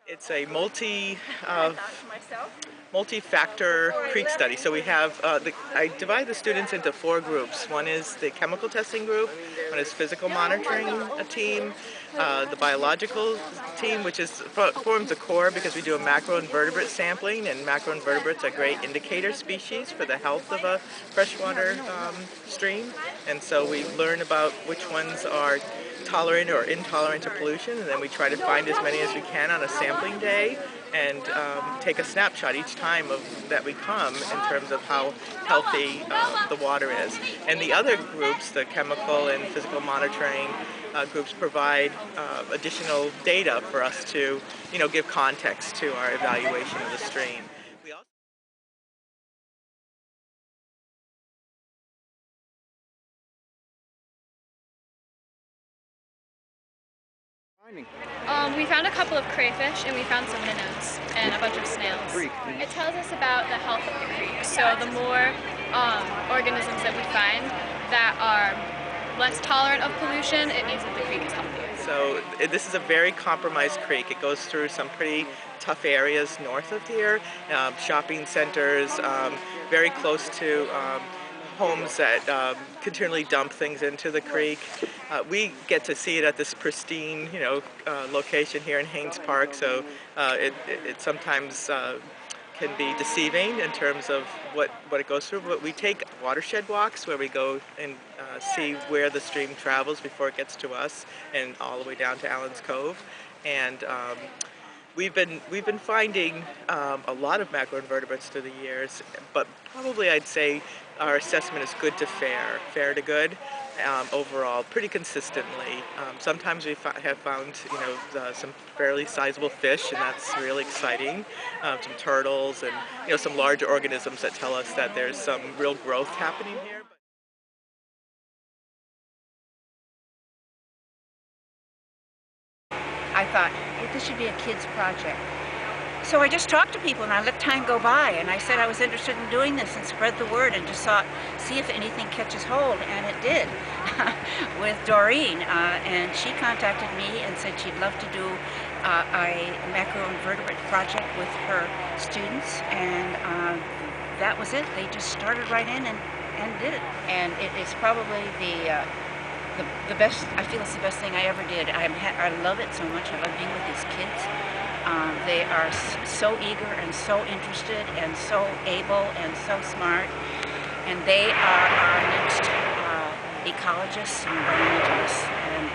It's a multi-factor creek study. So we have, I divide the students into four groups. One is the chemical testing group, one is physical monitoring team, the biological team, which forms the core because we do a macroinvertebrate sampling, and macroinvertebrates are great indicator species for the health of a freshwater stream. And so we learn about which ones are tolerant or intolerant to pollution, and then we try to find as many as we can on a sampling day and take a snapshot each time that we come in terms of how healthy the water is. And the other groups, the chemical and physical monitoring groups, provide additional data for us to, give context to our evaluation of the stream. We also We found a couple of crayfish and we found some minnows and a bunch of snails. It tells us about the health of the creek. So the more organisms that we find that are less tolerant of pollution, it means that the creek is healthier. So this is a very compromised creek. It goes through some pretty tough areas north of here, shopping centers, very close to homes that continually dump things into the creek. We get to see it at this pristine, location here in Haynes Park, so it sometimes can be deceiving in terms of what it goes through. But we take watershed walks where we go and see where the stream travels before it gets to us, and all the way down to Allen's Cove. And we've been finding a lot of macroinvertebrates through the years, but probably I'd say our assessment is good to fair to good, overall, pretty consistently. Sometimes we have found, some fairly sizable fish, and that's really exciting. Some turtles and, some large organisms that tell us that there's some real growth happening here. I thought, well, this should be a kid's project. So I just talked to people and I let time go by, and I said I was interested in doing this and spread the word and just thought, see if anything catches hold, and it did with Doreen. And she contacted me and said she'd love to do a macroinvertebrate project with her students, and that was it. They just started right in and did it. And it is probably the best, I feel it's the best thing I ever did. I love it so much. I love being with these kids. They are so eager and so interested and so able and so smart. And they are our next ecologists and environmentalists. And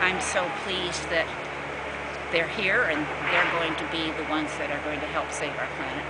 I'm so pleased that they're here and they're going to be the ones that are going to help save our planet.